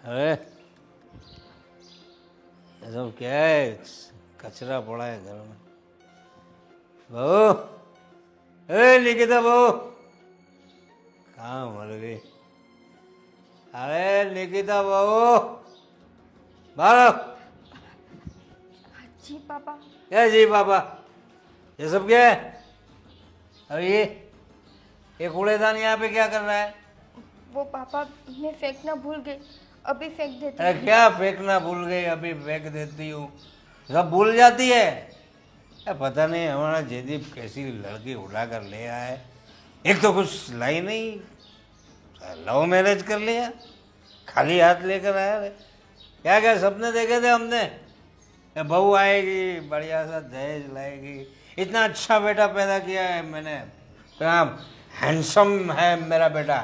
अरे ये सब क्या है? कचरा पड़ा है घर में। बहू, ए निकिता बहू, कहाँ मर गई? अरे निकिता बहू, बाहर। जी पापा। क्या जी पापा? ये सब क्या है? अरे ये कूड़ेदान यहाँ पे क्या कर रहा है? वो पापा मैं फेंकना भूल गई, अभी फेंक देती अरे हूँ। क्या फेंकना भूल गई, अभी फेंक देती हूँ? सब भूल जाती है। पता नहीं हमारा जयदीप कैसी लड़की उठा कर ले आया है। एक तो कुछ लाई नहीं, लव मैरिज कर लिया, खाली हाथ लेकर आया रे। क्या क्या सपने देखे थे हमने? बहू आएगी, बढ़िया सा दहेज लाएगी, इतना अच्छा बेटा पैदा किया है मैंने, क्या हैंडसम है मेरा बेटा।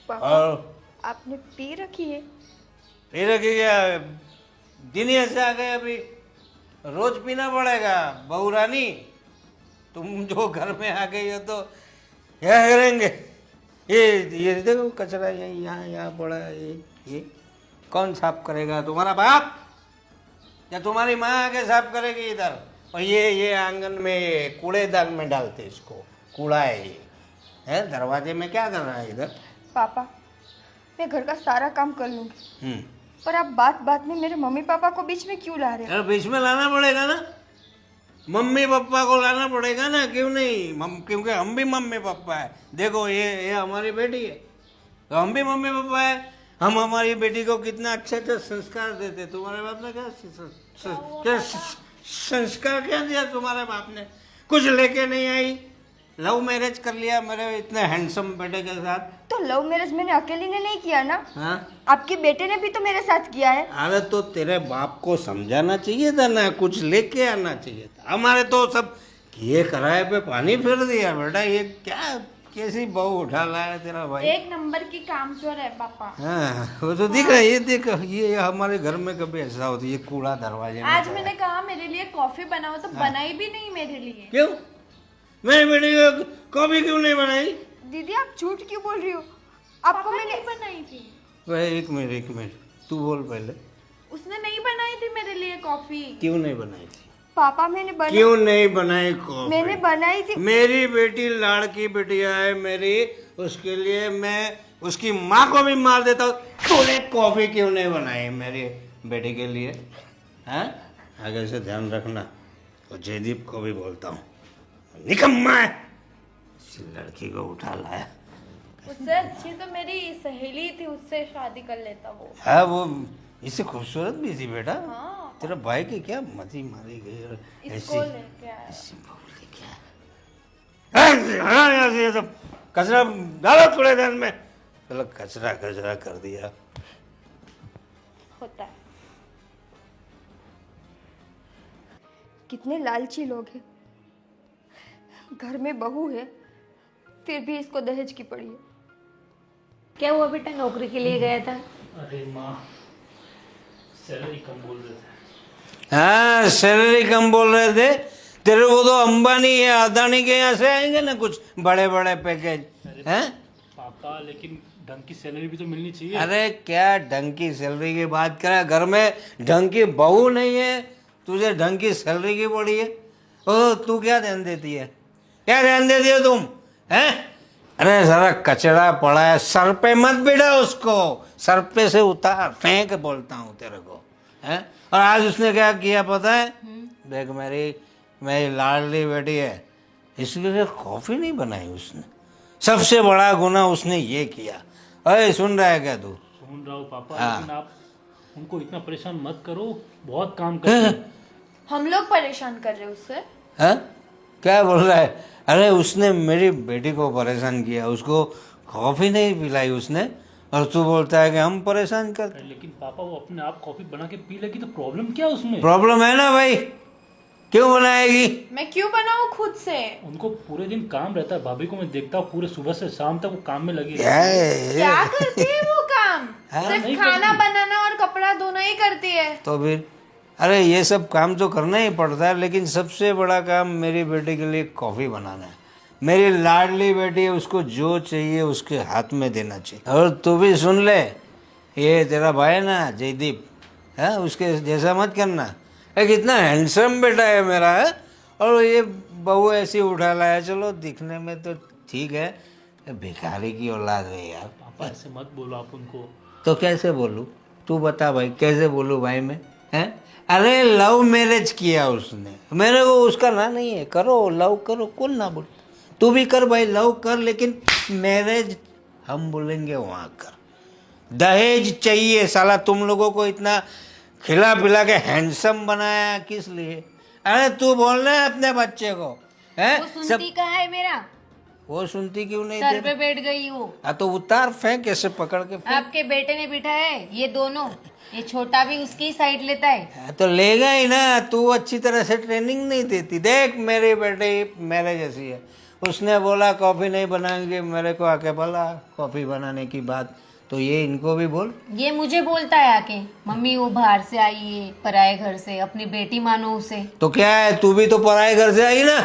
पापा और आपने पी रखी है? पी रखी क्या? दिन ही ऐसे आ गए, अभी रोज पीना पड़ेगा। बहू रानी, तुम जो घर में आ गई हो तो क्या करेंगे? ये देखो कचरा यहाँ यहाँ पड़ा है। ये कौन साफ करेगा? तुम्हारा बाप या तुम्हारी माँ आके साफ करेगी इधर? और ये आंगन में ये कूड़ेदान में डालते इसको, कूड़ा है ये। है दरवाजे में क्या कर रहा है इधर? पापा मैं घर का सारा काम कर लूंगी, पर आप बात बात में मेरे मम्मी पापा को बीच में क्यों ला रहे हैं? अरे बीच में लाना पड़ेगा ना, मम्मी पापा को लाना पड़ेगा ना, क्यों नहीं? क्योंकि हम भी मम्मी पापा है। देखो ये हमारी बेटी है तो हम भी मम्मी पापा है। हम हमारी बेटी को कितना अच्छे अच्छे संस्कार देते। तुम्हारे बाप ने क्या संस्कार क्या दिया? तुम्हारे बाप ने कुछ लेके नहीं आई, लव मैरिज कर लिया मेरे इतने हैंडसम बेटे के साथ। तो लव मैरिज मैंने अकेली ने नहीं किया ना, हाँ, आपके बेटे ने भी तो मेरे साथ किया है। अरे तो तेरे बाप को समझाना चाहिए था ना, कुछ लेके आना चाहिए था। हमारे तो सब किए कराए पे पानी फेर दिया बेटा। ये क्या कैसी बहू उठा लाया तेरा भाई? एक नंबर की कामचोर है पापा। हाँ वो तो दिख रहा है। ये देख, ये हमारे घर में कभी ऐसा होता है, ये कूड़ा दरवाजे में आज पड़ा मैंने है। कहा मेरे लिए कॉफी बनाओ तो बनाई भी नहीं मेरे लिए। क्यों? मैं बेटी को कॉफी क्यों नहीं बनाई? दीदी आप झूठ क्यों बोल रही हो? आपको पापा मैंने नहीं बनाई थी, वह एक मिनट तू बोल पहले। उसने नहीं बनाई थी मेरे लिए कॉफी। क्यों नहीं बनाई थी? पापा मैंने बनाई, क्यों नहीं बनाई कॉफी? मैंने बनाई थी। मेरी बेटी लाड़की बिटिया है मेरी, उसके लिए मैं उसकी माँ को भी मार देता हूँ। तूने कॉफी क्यों नहीं बनाई मेरी बेटी के लिए? हैं? आगे से ध्यान रखना। और जयदीप को भी बोलता हूँ, निकम्मा है, इस लड़की को उठा लाया। उससे अच्छी तो मेरी सहेली थी, उससे शादी कर लेता वो। हाँ वो इससे खूबसूरत भी थी बेटा। हाँ तेरा भाई की क्या मती मारी गई और इसको लेके आया। ऐसी बहू लेके आया। हाँ यहाँ से ये सब कचरा डालो कूड़ेदान में। चलो कचरा कचरा कर दिया। होता है। कितने लालची लोग हैं। घर में बहू है फिर भी इसको दहेज की पड़ी है। क्या हुआ बेटा, नौकरी के लिए गया था? अरे माँ, सैलरी कम बोल रहे थे। हाँ सैलरी कम बोल रहे थे। तेरे को तो अंबानी या अदानी के यहाँ से आएंगे ना कुछ बड़े बड़े पैकेज। हैं? पापा लेकिन ढंग की सैलरी भी तो मिलनी चाहिए। अरे क्या ढंग की सैलरी की बात करे? घर में ढंग की बहू नहीं है, तुझे ढंग की सैलरी की पड़ी है। ओ तू क्या ध्यान देती है? क्या ध्यान देती हो तुम? हैं? अरे सारा कचरा पड़ा है, सर पे मत बिठा उसको, सर पे से उतार फेंक बोलता हूँ तेरे को। हैं? और आज उसने क्या किया पता है? देख मेरी लाडली बेटी है, इसके लिए कॉफी नहीं बनाई उसने। सबसे बड़ा गुनाह उसने ये किया। अरे सुन रहा है क्या तू? सुन रहा हूँ पापा, हाँ। लेकिन आप उनको इतना परेशान मत करो, बहुत काम करते हैं। हम लोग परेशान कर रहे हैं उससे। हैं? क्या बोल रहा है? अरे उसने मेरी बेटी को परेशान किया, उसको कॉफी नहीं पिलाई उसने, और तू बोलता है कि हम परेशान करते। लेकिन पापा वो अपने आप कॉफी बना के पी लेगी तो प्रॉब्लम क्या है उसमें? प्रॉब्लम है ना भाई, क्यों बनाएगी? मैं क्यों बनाऊं खुद से? उनको पूरे दिन काम रहता है, भाभी को मैं देखता हूँ पूरे सुबह से शाम तक वो काम में लगी क्या रहती है। है? क्या करती है वो काम? हाँ, सिर्फ नहीं खाना करती। बनाना और कपड़ा धोना ही करती है। तो फिर अरे ये सब काम तो करना ही पड़ता है, लेकिन सबसे बड़ा काम मेरी बेटी के लिए कॉफ़ी बनाना है। मेरी लाडली बेटी है, उसको जो चाहिए उसके हाथ में देना चाहिए। और तू भी सुन ले, ये तेरा भाई है ना जयदीप है, उसके जैसा मत करना। एक इतना हैंडसम बेटा है मेरा है, और ये बहू ऐसी उठा लाया। चलो दिखने में तो ठीक है, भिखारी की औलाद है यार। पापा ऐसे मत बोलो आप उनको। तो कैसे बोलूँ, तू बता भाई, कैसे बोलूँ भाई मैं? हैं? अरे लव मैरिज किया उसने, मेरे को उसका ना नहीं है। करो लव करो, कौन ना बोल। तू भी कर भाई, लव कर, लेकिन मैरिज हम बोलेंगे वहाँ कर। दहेज चाहिए साला। तुम लोगों को इतना खिला पिला के हैंडसम बनाया किस लिए? अरे तू बोलना है अपने बच्चे को, हैं? वो सुनती कहाँ है मेरा? वो सुनती क्यों नहीं? सर पे बैठ गई वो। हाँ तो उतार, फेंक ऐसे पकड़ के फेंक। आपके बेटे ने बिठाया है ये दोनों, ये छोटा भी उसकी साइड लेता है। हाँ, तो लेगा ही ना। तू अच्छी तरह से ट्रेनिंग नहीं देती। देख मेरी बेटी मेरे जैसी है, उसने बोला कॉफ़ी नहीं बनाएंगे, मेरे को आके बोला कॉफ़ी बनाने की बात, तो ये इनको भी बोल। ये मुझे बोलता है आके, मम्मी वो बाहर से आई है पराए घर से, अपनी बेटी मानो उसे। तो क्या है, तू भी तो पराए घर से आई ना,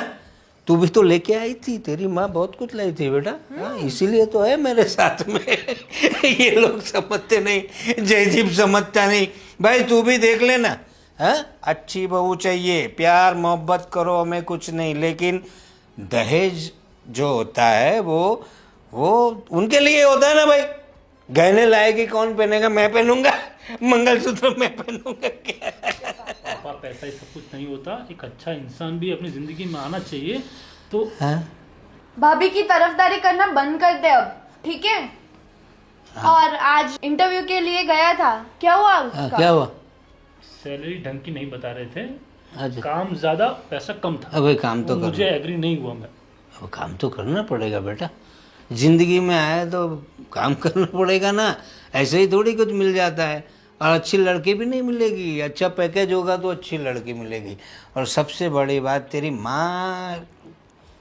तू भी तो लेके आई थी। तेरी माँ बहुत कुछ लाई थी बेटा, हाँ, इसीलिए तो है मेरे साथ में। ये लोग समझते नहीं, जयदीप समझता नहीं। भाई तू भी देख लेना, हाँ, अच्छी बहू चाहिए, प्यार मोहब्बत करो, हमें कुछ नहीं, लेकिन दहेज जो होता है वो उनके लिए होता है ना भाई। गहने लाएगी कौन पहनेगा? मैं पहनूंगा मंगलसूत्र, मैं पहनूंगा क्या? पापा पैसा ही सब कुछ नहीं होता, एक अच्छा इंसान भी अपनी जिंदगी में आना चाहिए। तो हाँ? भाभी की तरफदारी करना बंद कर दे अब, ठीक है? और आज इंटरव्यू के लिए गया था, क्या हुआ हाँ, उसका? क्या हुआ? सैलरी ढंग की नहीं बता रहे थे, अच्छा, काम ज्यादा पैसा कम था। अबे काम तो मुझे करना, एग्री नहीं हुआ मैं। अब काम तो करना पड़ेगा बेटा। जिंदगी में आया तो काम करना पड़ेगा ना, ऐसे ही थोड़ी कुछ मिल जाता है। और अच्छी लड़की भी नहीं मिलेगी, अच्छा पैकेज होगा तो अच्छी लड़की मिलेगी। और सबसे बड़ी बात, तेरी माँ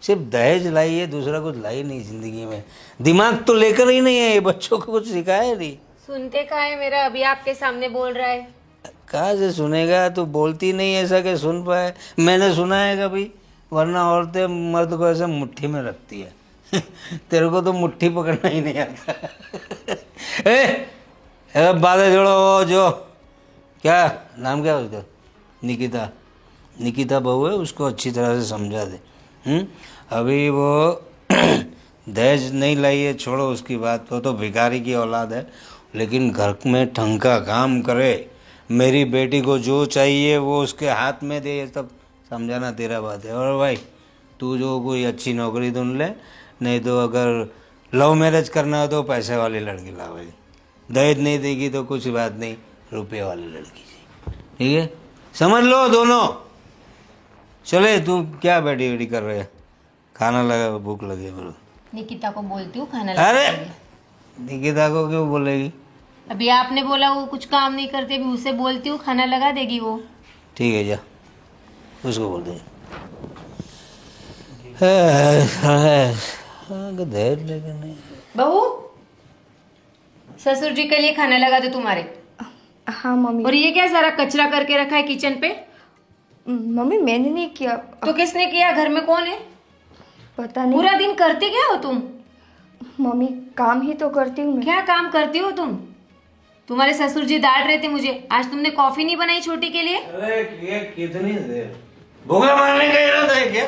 सिर्फ दहेज लाई है, दूसरा कुछ लाई नहीं जिंदगी में। दिमाग तो लेकर ही नहीं है, ये बच्चों को कुछ सिखाया नहीं। सुनते कहाँ है मेरा? अभी आपके सामने बोल रहा है। कहाँ से सुनेगा? तू बोलती नहीं ऐसा कि सुन पाए। मैंने सुना है कभी? वरना औरतें मर्द को ऐसे मुट्ठी में रखती है। तेरे को तो मुट्ठी पकड़ना ही नहीं आता। बातें जोड़ो। वो जो क्या नाम, क्या उसका? निकिता। निकिता बहू है, उसको अच्छी तरह से समझा दे। अभी वो दहेज नहीं लाई है, छोड़ो उसकी बात। वो तो भिखारी की औलाद है, लेकिन घर में ढंग का काम करे। मेरी बेटी को जो चाहिए वो उसके हाथ में दे, ये सब समझाना तेरा बात है। और भाई तू जो कोई अच्छी नौकरी ढूंढ ले, नहीं तो अगर लव मैरिज करना हो तो पैसे वाली लड़की ला भाई। दहेज नहीं देगी तो कुछ बात नहीं, रुपये वाली लड़की चाहिए, ठीक है? समझ लो दोनों। चले, तू क्या बैठी बैठी कर रहे है? खाना लगा, भूख लगी है मेरे को। निकिता को बोलती हूँ खाना लगा अरे देगी। निकिता को क्यों बोलेगी? अभी आपने बोला वो कुछ काम नहीं करती, अभी उसे बोलती हूँ खाना लगा देगी वो। ठीक है, जा उसको बोल दे। दहेज लेके नहीं। बहू, ससुर जी के लिए खाना लगा दो तुम्हारे। हाँ मम्मी। और ये क्या सारा कचरा करके रखा है किचन पे? मम्मी मैंने नहीं किया। तो किसने किया? घर में कौन है? पता नहीं। पूरा दिन करती क्या हो तुम? मम्मी काम ही तो करती हूँ मैं। क्या काम करती हो तुम? तुम्हारे ससुर जी डांट रहे थे मुझे, आज तुमने कॉफी नहीं बनाई छोटी के लिए। अरे ये कितनी देर भूखा मारने का इरादा है क्या?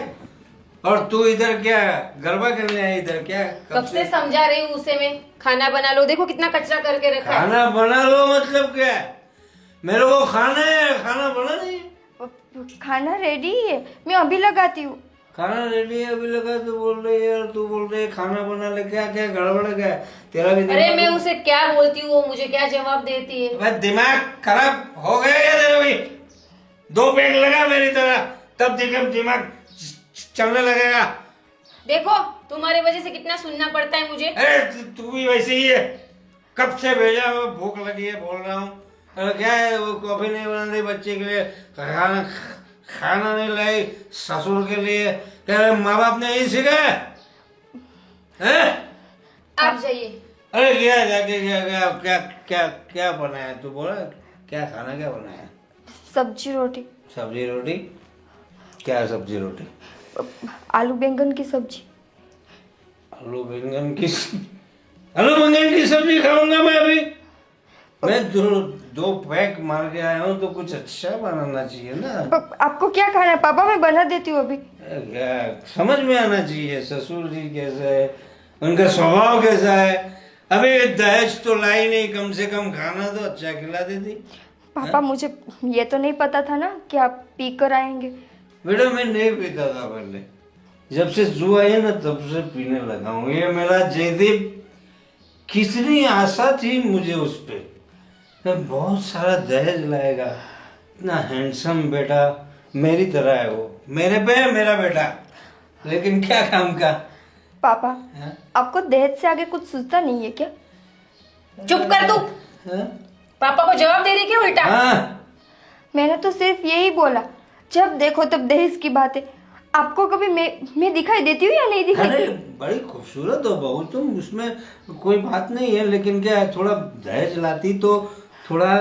और तू इधर क्या गरबा करने आई? इधर क्या कब से समझा रही हूँ उसे मैं, खाना बना लो, देखो कितना कचरा करके रखा है। खाना बना लो मतलब क्या है? मेरे को खाना है, खाना बना नहीं। खाना रेडी है, मैं अभी लगाती हूँ। खाना रेडी है, अभी लगा तो बोल रही है, और तू बोल रही है खाना बना ले। क्या क्या गड़बड़ है क्या? तेरा भी अरे मैं उसे क्या बोलती हूँ, वो मुझे क्या जवाब देती है। भाई दिमाग खराब हो गया क्या तेरा भी? 2 पेग लगा मेरी तरह, तब दिमाग चलने लगेगा। देखो तुम्हारी वजह से कितना सुनना पड़ता है मुझे। अरे तू भी वैसे ही है, कब से भेजा वो, भूख लगी है बोल रहा हूँ। अरे क्या है, वो कॉफी नहीं बना दी बच्चे के लिए, खाना नहीं लाई ससुर के लिए। कह रहे माँ बाप ने यही सिखाया है? आप जाइए। अरे क्या जाके क्या क्या क्या क्या क्या बनाया? तू बोला क्या खाना, क्या बनाया? सब्जी रोटी। सब्जी रोटी? क्या सब्जी रोटी? आलू बैंगन की सब्जी। आलू बैंगन की सब्जी खाऊंगा मैं अभी? मैं दो पैक मार के आया हूँ तो कुछ अच्छा बनाना चाहिए ना। आपको क्या खाना है पापा? मैं बना देती हूँ अभी। क्या समझ में आना चाहिए ससुर जी कैसे है, उनका स्वभाव कैसा है। अबे दहेज तो लाई नहीं, कम से कम खाना तो अच्छा खिला देती। पापा मुझे ये तो नहीं पता था ना कि आप पी कर आएंगे। बेटा मैं नहीं पीता था पहले, जब से जू आई है ना तब से पीने लगा हूँ। ये मेरा जयदीप, कितनी आशा थी मुझे उस पे, बहुत सारा दहेज लाएगा, इतना हैंडसम बेटा, मेरी तरह है वो, मेरे पे है मेरा बेटा, लेकिन क्या काम का। पापा हाँ? आपको दहेज से आगे कुछ सोचता नहीं है क्या? चुप कर तू। हाँ? पापा को जवाब दे रही क्या उल्टा? हाँ? मैंने तो सिर्फ यही बोला, जब देखो तब दहेज की बातें। आपको कभी मैं दिखाई देती हूँ या नहीं दिखाई? अरे बड़ी खूबसूरत हो बहू तुम, उसमें कोई बात नहीं है, लेकिन क्या है, थोड़ा दहेज लाती तो थोड़ा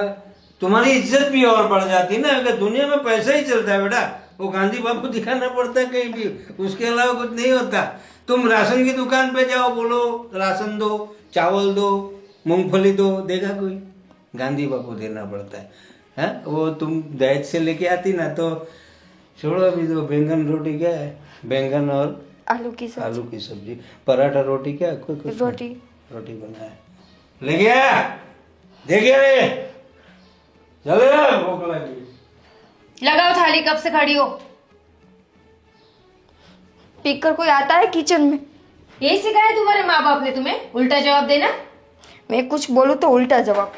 तुम्हारी इज्जत भी और बढ़ जाती ना। अगर दुनिया में पैसा ही चलता है बेटा, वो गांधी बाबू दिखाना पड़ता है कहीं भी, उसके अलावा कुछ नहीं होता। तुम राशन की दुकान पे जाओ, बोलो राशन दो, चावल दो, मूंगफली दो, देगा कोई? गांधी बाबू देना पड़ता है। वो तुम दहेज से लेके आती ना तो छोड़ो। अभी तो बैंगन रोटी क्या है, बैंगन और आलू की सब्जी, पराठा रोटी क्या है, कोई कुछ रोटी बनाया ले गया, देखिए चले भूख लगी। लगाओ थाली, कब से खड़ी हो? पीकर कोई आता है किचन में? यही सिखाया तुम्हारे माँ बाप ने तुम्हें, उल्टा जवाब देना? मैं कुछ बोलूँ तो उल्टा जवाब।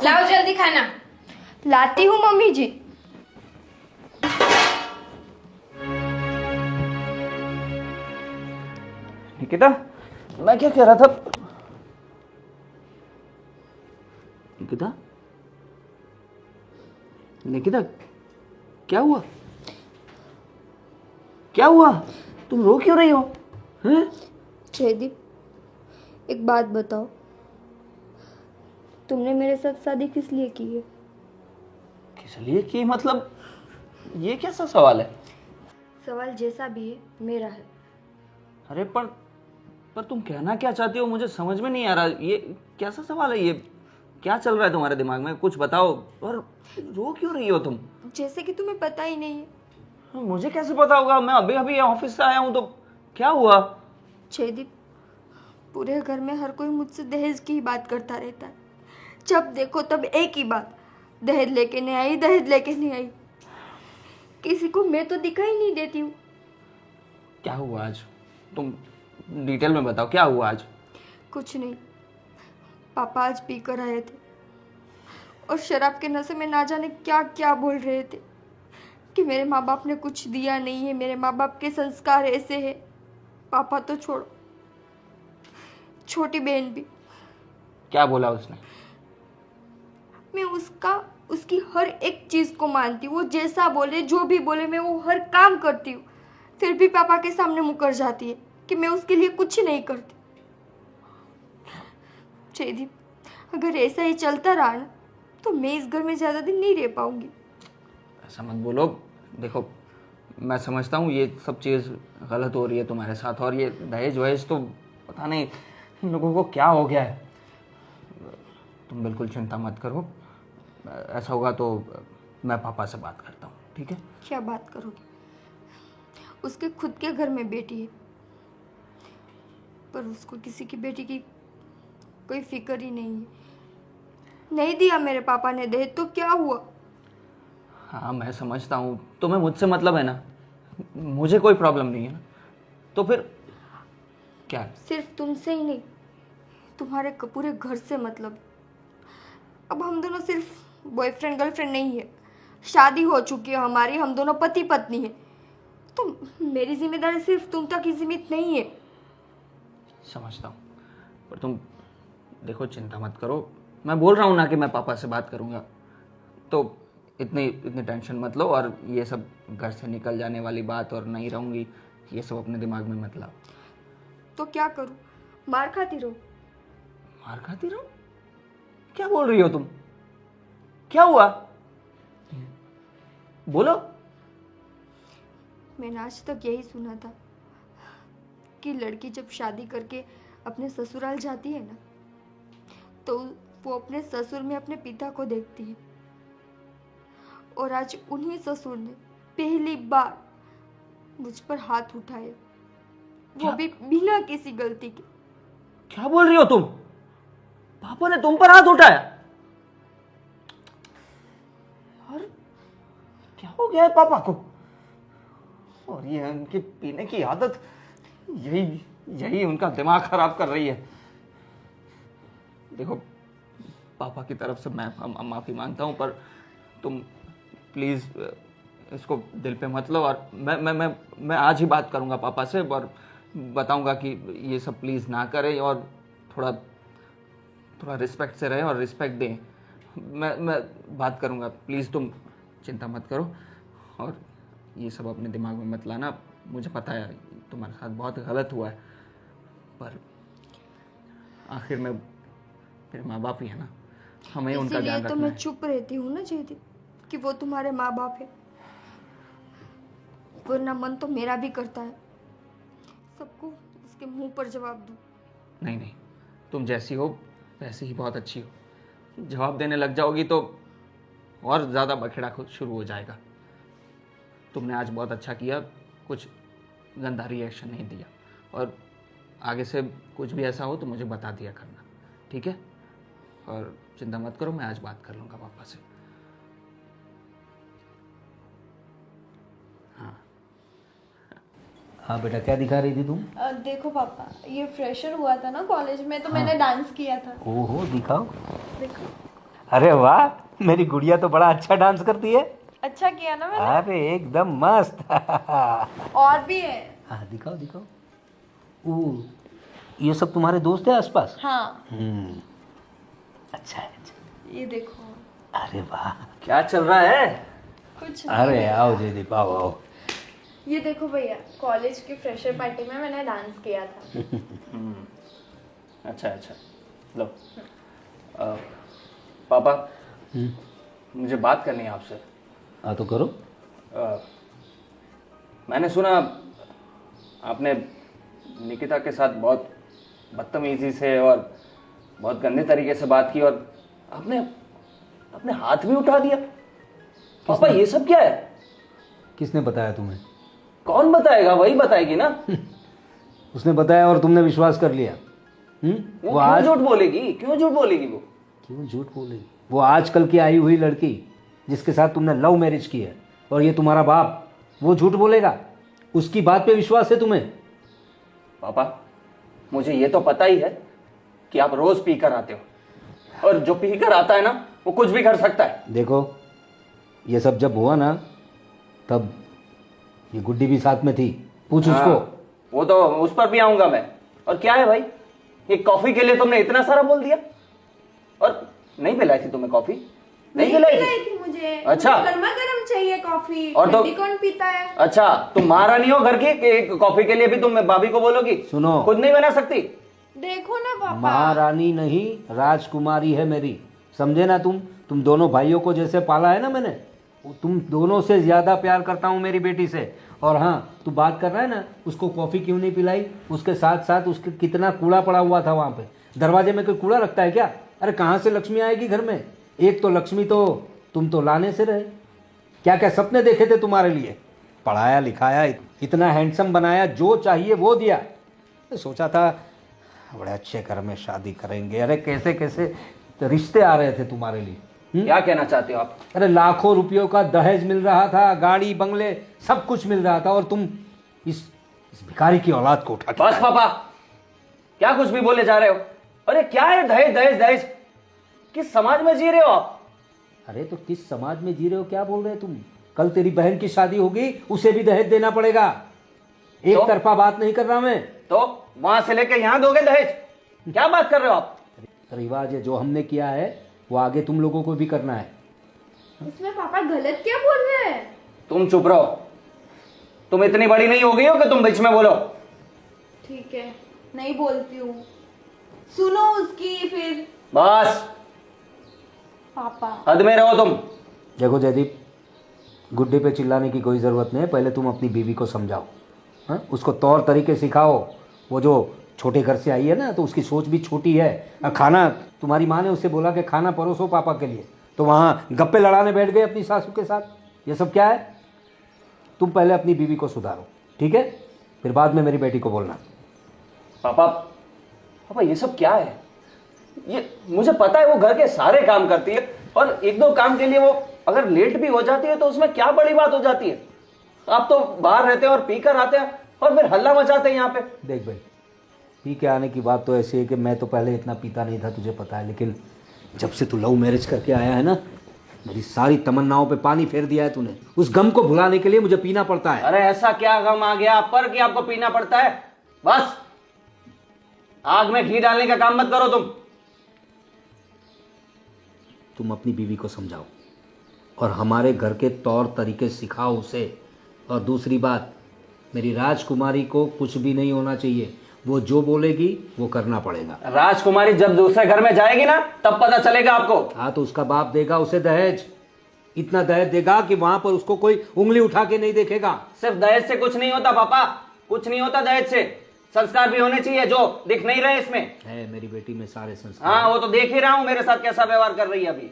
लाओ जल्दी खाना। लाती हूँ मम्मी जी। निकिता, मैं क्या कह रहा था? निकिता, निकिता, क्या हुआ? क्या हुआ? तुम रो क्यों रही हो? हैं? जयदीप एक बात बताओ, तुमने मेरे साथ शादी किस लिए की है? किस लिए की मतलब? ये कैसा सवाल है? सवाल जैसा भी है मेरा है। अरे पर तुम कहना क्या चाहती हो, मुझे समझ में नहीं आ रहा। ये कैसा सवाल है? ये क्या चल रहा है तुम्हारे दिमाग में? कुछ बताओ। और रो क्यों रही हो तुम? जैसे कि तुम्हें पता ही नहीं है। मुझे कैसे पता होगा? मैं अभी अभी ऑफिस से आया हूँ। तो क्या हुआ? जयदीप पूरे घर में हर कोई मुझसे दहेज की ही बात करता रहता है। जब देखो तब एक ही बात, दहेज लेके नहीं आई, दहेज लेके नहीं आई। किसी को मैं तो दिखाई नहीं देती हूँ। क्या हुआ आज? तुम डिटेल में बताओ, क्या हुआ आज? कुछ नहीं, पापा आज पी कर आए थे और शराब के नशे में ना जाने क्या क्या बोल रहे थे कि मेरे माँ बाप ने कुछ दिया नहीं है, मेरे माँ बाप के संस्कार ऐसे हैं। पापा तो छोड़ो, छोटी बहन भी। क्या बोला उसने? मैं उसकी हर एक चीज को मानती हूँ। वो जैसा बोले, जो भी बोले, मैं वो हर काम करती हूँ। फिर भी पापा के सामने मुकर जाती है कि मैं उसके लिए कुछ नहीं करती। जयदीप अगर ऐसा ही चलता रहा ना तो मैं इस घर में ज्यादा दिन नहीं रह पाऊंगी। ऐसा मत बोलो। देखो, मैं समझता हूँ ये सब चीज़ गलत हो रही है तुम्हारे साथ, और ये दहेज वहेज तो पता नहीं इन लोगों को क्या हो गया है। तुम बिल्कुल चिंता मत करो। ऐसा होगा तो मैं पापा से बात करता हूँ, ठीक है? क्या बात करोगे? उसके खुद के घर में बेटी है, पर उसको किसी की बेटी की कोई फिक्र ही नहीं है। नहीं दिया मेरे पापा ने दहेज तो क्या हुआ? हाँ, मैं समझता हूँ। तुम्हें मुझसे मतलब है ना, मुझे कोई प्रॉब्लम नहीं है ना, तो फिर क्या? सिर्फ तुमसे ही नहीं, तुम्हारे पूरे घर से मतलब। अब हम दोनों सिर्फ बॉयफ्रेंड गर्लफ्रेंड नहीं है, शादी हो चुकी है हमारी, हम दोनों पति पत्नी है। तो मेरी जिम्मेदारी सिर्फ तुम तक ही सीमित नहीं है। समझता हूँ, पर तुम देखो, चिंता मत करो। मैं बोल रहा हूँ ना कि मैं पापा से बात करूँगा, तो इतनी टेंशन मत लो। और ये सब घर से निकल जाने वाली बात और नहीं रहूँगी, ये सब अपने दिमाग में मत लाओ। तो क्या करूँ? मार खाती रहो? मार खाती रहो? क्या बोल रही हो तुम? क्या हुआ? बोलो। मैंने आज तक यही सुना था कि लड़की जब शादी करके अपने ससुराल जाती है ना तो वो अपने ससुर में अपने पिता को देखती है, और आज उन्हीं ससुर ने पहली बार मुझ पर हाथ उठाए, वो भी बिना किसी गलती के। क्या बोल रही हो तुम? पापा ने तुम पर हाथ उठाया? यार क्या हो गया है पापा को? और ये उनकी पीने की आदत, यही यही उनका दिमाग खराब कर रही है। देखो पापा की तरफ से मैं माफी मांगता हूं, पर तुम प्लीज इसको दिल पे मत लो। और मैं आज ही बात करूंगा पापा से और बताऊंगा कि ये सब प्लीज ना करें और थोड़ा थोड़ा रिस्पेक्ट से रहे और रिस्पेक्ट दें। मैं बात करूंगा, प्लीज तुम चिंता मत करो और ये सब अपने दिमाग में मत लाना। मुझे पता है तुम्हारे साथ बहुत गलत हुआ है, पर आखिर में मेरे माँ बाप ही है ना, हमें उनका ध्यान इसीलिए तो रखना मैं है। चुप रहती हूँ ना जयदीप, कि वो तुम्हारे माँ बाप है, वरना मन तो मेरा भी करता है सबको उसके मुंह पर जवाब दूं। नहीं नहीं, तुम जैसी हो वैसी ही बहुत अच्छी हो। जवाब देने लग जाओगी तो और ज़्यादा बखेड़ा शुरू हो जाएगा। तुमने आज बहुत अच्छा किया, कुछ गंदा रिएक्शन नहीं दिया, और आगे से कुछ भी ऐसा हो तो मुझे बता दिया करना, ठीक है? और चिंता मत करो, मैं आज बात कर लूँगा पापा से। हाँ बेटा, क्या दिखा रही थी तुम? देखो पापा, ये फ्रेशर हुआ था ना कॉलेज में, तो मैंने डांस किया था। ओहो, दिखाओ। देखो, अरे वाह, मेरी गुड़िया तो बड़ा अच्छा डांस करती है। अच्छा किया ना मैंने। अरे एकदम मस्त। और भी है। हाँ दिखाओ दिखाओ। ओ, ये सब तुम्हारे दोस्त हैं आसपास? हाँ, अच्छा है, अच्छा। ये देखो। अरे वाह, क्या चल रहा है? कुछ अरे आओ जयदीप, आओ आओ। ये देखो भैया, कॉलेज की फ्रेशर पार्टी में मैंने डांस किया था। अच्छा अच्छा, लो। पापा, मुझे बात करनी है आपसे। हाँ तो करो। मैंने सुना आपने निकिता के साथ बहुत बदतमीजी से और बहुत गंदे तरीके से बात की, और आपने अपने हाथ भी उठा दिया। पापा ये सब क्या है? किसने बताया तुम्हें? कौन बताएगा? वही बताएगी ना। उसने बताया और तुमने विश्वास कर लिया। वो वो क्यों आज झूठ बोलेगी? क्यों झूठ बोलेगी वो? क्यों झूठ बोलेगी? वो आजकल की आई हुई लड़की जिसके साथ तुमने लव मैरिज की है, और ये तुम्हारा बाप, वो झूठ बोलेगा? उसकी बात पे विश्वास है तुम्हें? पापा, मुझे ये तो पता ही है कि आप रोज पी कर आते हो, और जो पी कर आता है ना वो कुछ भी कर सकता है। देखो, ये सब जब हुआ ना, तब ये गुड्डी भी साथ में थी। पूछ उसको। वो तो उस पर भी आऊंगा मैं। और क्या है भाई, ये कॉफी के लिए तुमने इतना सारा बोल दिया? और नहीं पिलाई थी तुम्हें कॉफी? नहीं पिलाई थी मुझे। अच्छा। मुझे गर्मा गर्म चाहिए कॉफी। और तो ठंडी कौन पीता है? अच्छा, तुम महारानी हो घर की कि कॉफी के लिए भी तुम भाभी को बोलोगी? सुनो, खुद नहीं बना सकती? देखो ना पापा। महारानी नहीं, राजकुमारी है मेरी, समझे ना तुम दोनों भाइयों को जैसे पाला है ना मैंने, तुम दोनों से ज्यादा प्यार करता हूँ मेरी बेटी से। और हाँ, तू बात कर रहा है ना, उसको कॉफी क्यों नहीं पिलाई? उसके साथ साथ उसके कितना कूड़ा पड़ा हुआ था वहां पे। दरवाजे में कोई कूड़ा रखता है क्या? अरे कहाँ से लक्ष्मी आएगी घर में? एक तो लक्ष्मी तो तुम तो लाने से रहे। क्या क्या सपने देखे थे तुम्हारे लिए, पढ़ाया लिखाया, इतना हैंडसम बनाया, जो चाहिए वो दिया। तो सोचा था बड़े अच्छे घर में शादी करेंगे। अरे कैसे कैसे रिश्ते आ रहे थे तुम्हारे लिए। क्या कहना चाहते हो आप? अरे लाखों रुपयों का दहेज मिल रहा था, गाड़ी बंगले सब कुछ मिल रहा था, और तुम इस भिखारी की औलाद को उठा के बस पापा, क्या कुछ भी बोले जा रहे हो? अरे क्या है दहेज दहेज दहेज? किस समाज में जी रहे हो आप? अरे तो किस समाज में जी रहे हो, क्या बोल रहे हो तुम? कल तेरी बहन की शादी होगी, उसे भी दहेज देना पड़ेगा। एक तो? तरफा बात नहीं कर रहा मैं। तो वहां से लेके यहां दोगे दहेज? क्या बात कर रहे हो आप? रिवाज है, जो हमने किया है वो आगे तुम लोगों को भी करना है। इसमें पापा गलत क्या बोल रहे हैं? तुम चुप रहो। तुम इतनी बड़ी नहीं हो गई हो कि तुम बीच में बोलो। ठीक है, नहीं बोलती हूँ। सुनो उसकी फिर। बस पापा हद में रहो तुम। देखो जयदीप, गुड्डे पे चिल्लाने की कोई ज़रूरत नहीं है। पहले तुम अपनी बीवी को समझाओ, हाँ? उसको तौर तरीके सिखाओ। वो जो छोटे घर से आई है ना, तो उसकी सोच भी छोटी है। खाना तुम्हारी माँ ने उससे बोला कि खाना परोसो पापा के लिए, तो वहाँ गप्पे लड़ाने बैठ गए अपनी सासू के साथ। ये सब क्या है? तुम पहले अपनी बीवी को सुधारो, ठीक है? फिर बाद में मेरी बेटी को बोलना। पापा पापा ये सब क्या है? ये मुझे पता है वो घर के सारे काम करती है, और एक दो काम के लिए वो अगर लेट भी हो जाती है तो उसमें क्या बड़ी बात हो जाती है? आप तो बाहर रहते हैं और पी कर आते हैं और फिर हल्ला मचाते हैं यहाँ पे। देख भाई, पी के आने की बात तो ऐसी है कि मैं तो पहले इतना पीता नहीं था, तुझे पता है, लेकिन जब से तू लव मैरिज करके आया है ना, मेरी सारी तमन्नाओं पे पानी फेर दिया है तूने। उस गम को भुलाने के लिए मुझे पीना पड़ता है। अरे ऐसा क्या गम आ गया आप पर कि आपको पीना पड़ता है? बस आग में घी डालने का काम मत करो तुम अपनी बीवी को समझाओ और हमारे घर के तौर तरीके सिखाओ उसे। और दूसरी बात, मेरी राजकुमारी को कुछ भी नहीं होना चाहिए, वो जो बोलेगी वो करना पड़ेगा। राजकुमारी जब दूसरे घर में जाएगी ना तब पता चलेगा आपको। हाँ, तो उसका बाप देगा उसे दहेज, इतना दहेज देगा कि वहां पर उसको कोई उंगली उठा के नहीं देखेगा। सिर्फ दहेज से कुछ नहीं होता पापा, कुछ नहीं होता दहेज से। संस्कार भी होने चाहिए जो दिख नहीं रहे इसमें। है मेरी बेटी में सारे संस्कार। हाँ वो तो देख ही रहा हूँ मेरे साथ कैसा व्यवहार कर रही है अभी।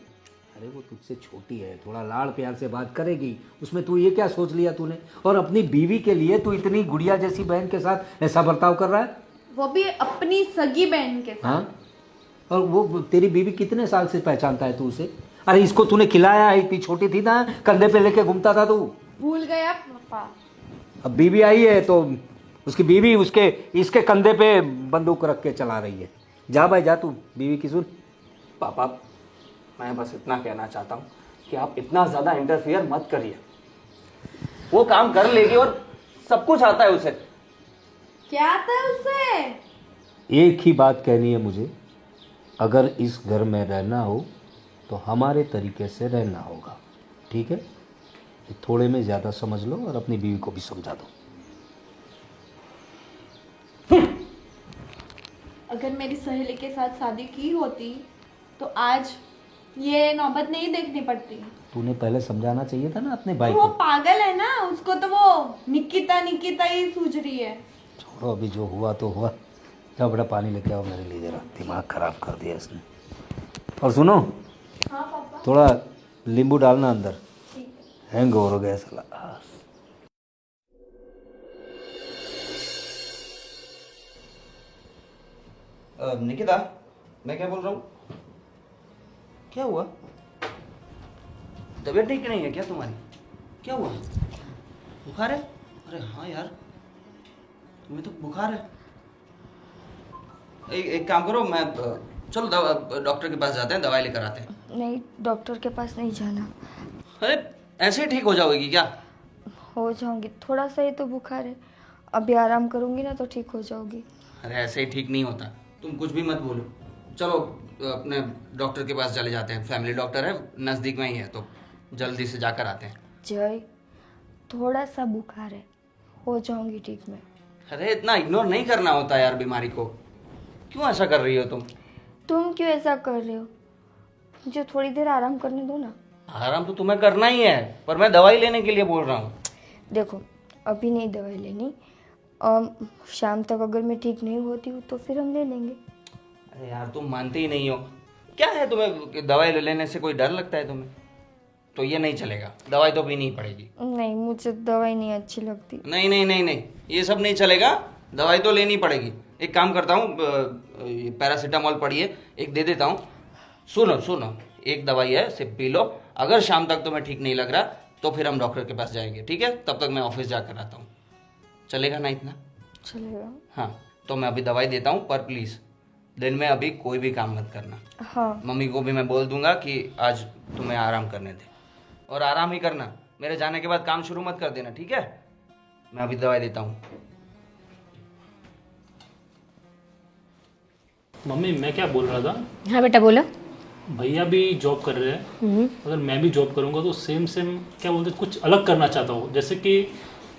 अरे वो तुझसे छोटी है, थोड़ा लाड़ प्यार से बात करेगी, उसमें तू ये क्या सोच लिया तूने? और अपनी बीवी के लिए तू इतनी गुड़िया जैसी बहन के साथ ऐसा बर्ताव कर रहा है? वो भी अपनी सगी बहन के साथ। हाँ, और वो तेरी बीवी कितने साल से पहचानता है तू उसे? अरे इसको तूने खिलाया है, इतनी छोटी थी ना, कंधे पे लेके घूमता था तू। भूल गया पापा। अब बीवी आई है तो उसकी बीवी इसके कंधे पे बंदूक रख के चला रही है। जा भाई जा, तू बीवी की सुन। पापा मैं बस इतना कहना चाहता हूँ कि आप इतना ज्यादा इंटरफियर मत करिए। वो काम कर लेगी और सब कुछ आता है उसे। क्या आता है उसे? एक ही बात कहनी है मुझे, अगर इस घर में रहना हो तो हमारे तरीके से रहना होगा, ठीक है? ये थोड़े में ज़्यादा समझ लो और अपनी बीवी को भी समझा दो। अगर मेरी सहेली के साथ शादी की होती तो आज ये नौबत नहीं देखनी पड़ती। तूने पहले समझाना चाहिए था ना अपने भाई वो को। पागल है ना, उसको तो वो निकिता निकिता ही सूझ रही है। छोड़ो, अभी जो हुआ तो हुआ। जाओ बड़ा पानी लेके आओ मेरे लिए, जरा दिमाग खराब कर दिया इसने। और सुनो, हाँ पापा। थोड़ा नींबू डालना अंदर, हैंग हो गया साला। निकिता मैं क्या बोल रहा हूँ? क्या हुआ? तबीयत ठीक नहीं है क्या तुम्हारी? क्या हुआ? बुखार है? अरे हाँ यार तुम्हें तो बुखार है। एक काम करो, मैं चलो डॉक्टर के पास जाते हैं, दवाई लेकर आते हैं। नहीं, डॉक्टर के पास नहीं जाना। अरे ऐसे ही ठीक हो जाओगी क्या? हो जाऊंगी, थोड़ा सा ही तो बुखार है, अभी आराम करूंगी ना तो ठीक हो जाऊंगी। अरे ऐसे ही ठीक नहीं होता, तुम कुछ भी मत बोलो। चलो अपने डॉक्टर के पास चले जाते हैं, फैमिली डॉक्टर है नज़दीक में ही है, तो जल्दी से जाकर आते हैं। जय, थोड़ा सा बुखार है, हो जाऊंगी ठीक मैं। अरे इतना इग्नोर नहीं करना होता यार बीमारी को। क्यों ऐसा कर रही हो तुम? तुम क्यों ऐसा कर रहे हो? मुझे थोड़ी देर आराम करने दो ना। आराम तो तुम्हें करना ही है, पर मैं दवाई लेने के लिए बोल रहा हूँ। देखो, अभी नहीं दवाई लेनी, शाम तक अगर मैं ठीक नहीं होती हूँ तो फिर हम ले लेंगे। अरे यार तुम मानते ही नहीं हो। क्या है तुम्हें, दवाई लेने से कोई डर लगता है तुम्हें? तो ये नहीं चलेगा, दवाई तो पीनी ही पड़ेगी। नहीं, मुझे दवाई नहीं अच्छी लगती। नहीं नहीं नहीं नहीं, ये सब नहीं चलेगा, दवाई तो लेनी पड़ेगी। एक काम करता हूँ, पैरासीटामॉल पड़ी है, एक दे देता हूँ। सुनो सुनो, एक दवाई है, सिर्फ पी लो। अगर शाम तक तुम्हें ठीक नहीं लग रहा तो फिर हम डॉक्टर के पास जाएंगे, ठीक है? तब तक मैं ऑफिस जाकर आता हूँ। चलेगा ना इतना? चलेगा। हाँ तो मैं अभी दवाई देता हूँ, पर प्लीज़ दिन में अभी कोई भी काम मत करना। हाँ। मम्मी को भी मैं बोल दूंगा कि आज तुम्हें आराम करने दे, और आराम ही करना। मेरे जाने के बाद काम शुरू मत कर देना, ठीक है? मैं अभी दवाई देता हूँ। मम्मी मैं क्या बोल रहा था, हाँ बेटा बोलो। भैया भी जॉब कर रहे हैं, अगर मैं भी जॉब करूंगा तो सेम सेम क्या बोलते हैं, कुछ अलग करना चाहता हूँ। जैसे कि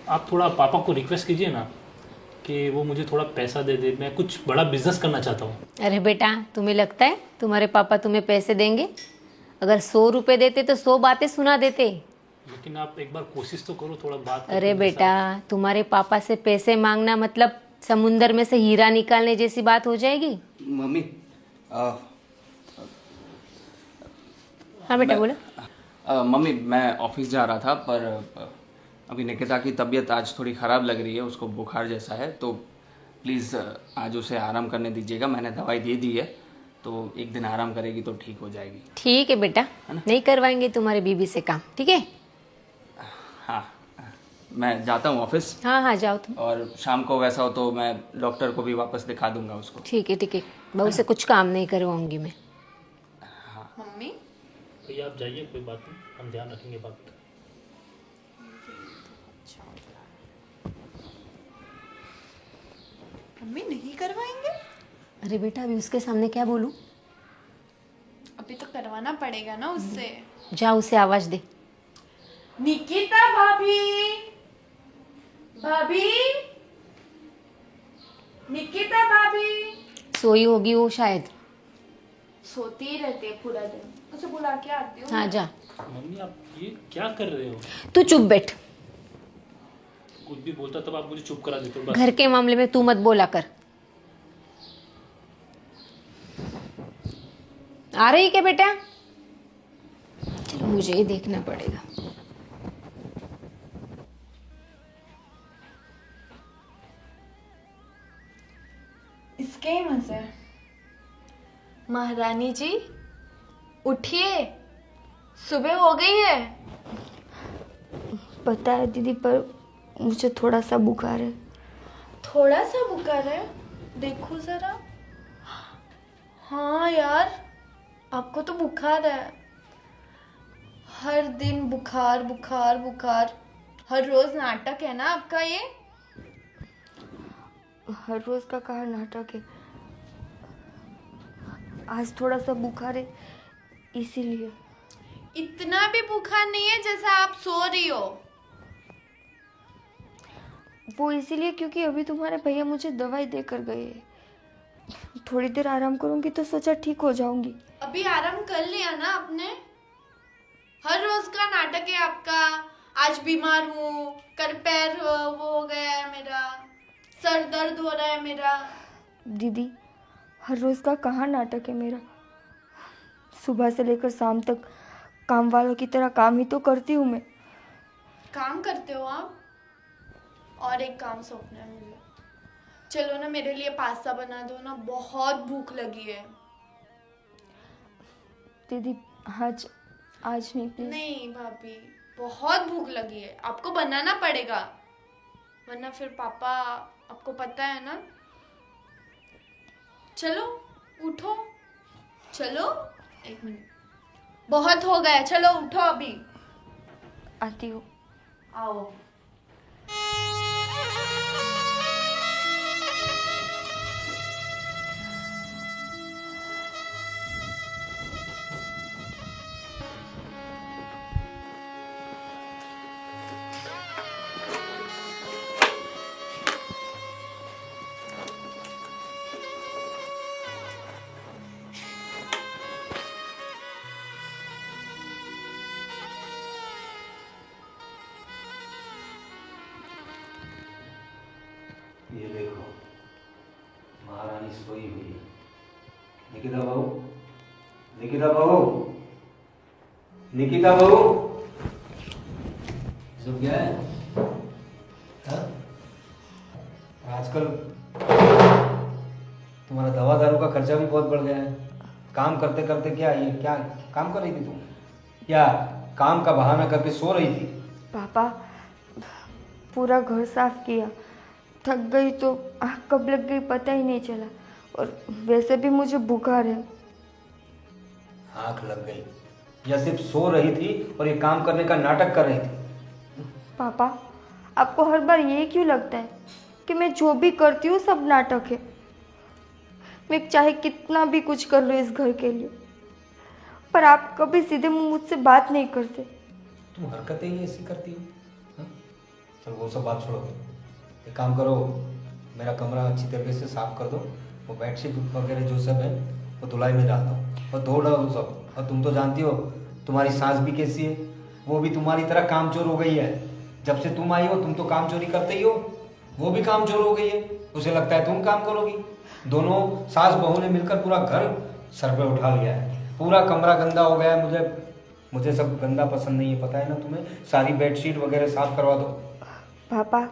आप थोड़ा पापा को रिक्वेस्ट कीजिए ना कि वो मुझे थोड़ा पैसा दे दे, मैं कुछ बड़ा बिजनेस करना चाहता हूँ। अरे बेटा, तुम्हें लगता है तुम्हारे पापा तुम्हें पैसे देंगे? अगर 100 रुपए देते तो 100 बातें सुना देते। लेकिन आप एक बार कोशिश तो करो, थोड़ा बात अरे करके बेटा, तुम्हारे पापा से पैसे मांगना मतलब समुंदर में से हीरा निकालने जैसी बात हो जाएगी। मम्मी हाँ बेटा बोलो। मम्मी मैं ऑफिस जा रहा था, पर अभी निकिता की तबीयत आज थोड़ी ख़राब लग रही है, उसको बुखार जैसा है, तो प्लीज़ आज उसे आराम करने दीजिएगा। मैंने दवाई दे दी है, तो एक दिन आराम करेगी तो ठीक हो जाएगी। ठीक है बेटा, नहीं करवाएंगे तुम्हारे बीबी से काम, ठीक है? हाँ, मैं जाता हूँ ऑफिस। हाँ हाँ जाओ तुम। और शाम को वैसा हो तो मैं डॉक्टर को भी वापस दिखा दूंगा उसको। ठीक है, बहू से कुछ काम नहीं करवाऊंगी मैं। मम्मी भैया आप जाइए, कोई बात नहीं, हम ध्यान रखेंगे बात का। मम्मी नहीं करवाएंगे? अरे बेटा अभी उसके सामने क्या बोलूं? अभी तो करवाना पड़ेगा ना उससे। जा उसे आवाज दे। निकिता भाभी, भाभी, निकिता भाभी। सोई होगी वो शायद। सोती ही रहती है पूरा दिन, उसे बुला के आती हूँ। हाँ जा। मम्मी आप ये क्या कर रहे हो? तू चुप बैठ। कुछ भी बोलता तब आप मुझे चुप करा देते हो बस। घर के मामले में तू मत बोला कर। आ रही क्या बेटा? चलो मुझे ही देखना पड़ेगा। इसके ही मजे। महारानी जी उठिए, सुबह हो गई है। पता है दीदी, पर मुझे थोड़ा सा बुखार है। थोड़ा सा बुखार है? देखो जरा। हाँ यार, आपको तो बुखार है। हर दिन बुखार बुखार बुखार, हर रोज नाटक है ना आपका ये? हर रोज का कहा नाटक है, आज थोड़ा सा बुखार है इसीलिए। इतना भी बुखार नहीं है जैसा आप सो रही हो। वो इसीलिए क्योंकि अभी तुम्हारे भैया मुझे दवाई देकर गए हैं। थोड़ी देर आराम करूंगी तो सोचा ठीक हो जाऊंगी। अभी आराम कर लिया ना आपने? हर रोज का नाटक है आपका। आज बीमार हूँ, कल पैर वो हो गया है मेरा, सर दर्द हो रहा है मेरा। दीदी हर रोज का कहाँ नाटक है मेरा। सुबह से लेकर शाम तक काम वालों की तरह काम ही तो करती हूँ मैं। काम करते हो आप? और एक काम सौंपना है मुझे। चलो ना मेरे लिए पास्ता बना दो ना, बहुत भूख लगी है। दीदी आज नहीं प्लीज। नहीं भाभी, बहुत भूख लगी है, आपको बनाना पड़ेगा, वरना फिर पापा, आपको पता है ना। चलो उठो, चलो 1 मिनट, बहुत हो गया, चलो उठो अभी। आती हूँ। आओ। ये देखो महारानी सोई हुई है। निकिता बहू, निकिता बहू, निकिता बहू, सब क्या है? हाँ? आजकल तुम्हारा दवा दारू का खर्चा भी बहुत बढ़ गया है। काम करते करते क्या ये क्या काम कर रही थी तुम? क्या काम का बहाना करके सो रही थी? पापा पूरा घर साफ किया, थक गई तो आँख कब लग गई पता ही नहीं चला, और वैसे भी मुझे बुखार है। आँख लग गई या सिर्फ सो रही थी और ये काम करने का नाटक कर रही थी? पापा आपको हर बार ये क्यों लगता है कि मैं जो भी करती हूँ सब नाटक है? मैं चाहे कितना भी कुछ कर लूँ इस घर के लिए, पर आप कभी सीधे मुंह मुझसे बात नहीं करते। तुम हरकतें ही ऐसी करती हो। हाँ? चलो वो सब बात छोड़ो, एक काम करो, मेरा कमरा अच्छी तरीके से साफ कर दो, वो बेडशीट वगैरह जो सब है वो धुलाई में डाल दो और धो डालो सब। और तुम तो जानती हो तुम्हारी सास भी कैसी है, वो भी तुम्हारी तरह कामचोर हो गई है। जब से तुम आई हो तुम तो काम चोरी करते ही हो। वो भी काम चोर हो गई है, उसे लगता है तुम काम करोगी। दोनों सास बहू ने मिलकर पूरा घर सर पे उठा लिया है, पूरा कमरा गंदा हो गया है। मुझे सब गंदा पसंद नहीं है, पता है ना तुम्हें। सारी बेडशीट वगैरह साफ करवा दो। पापा,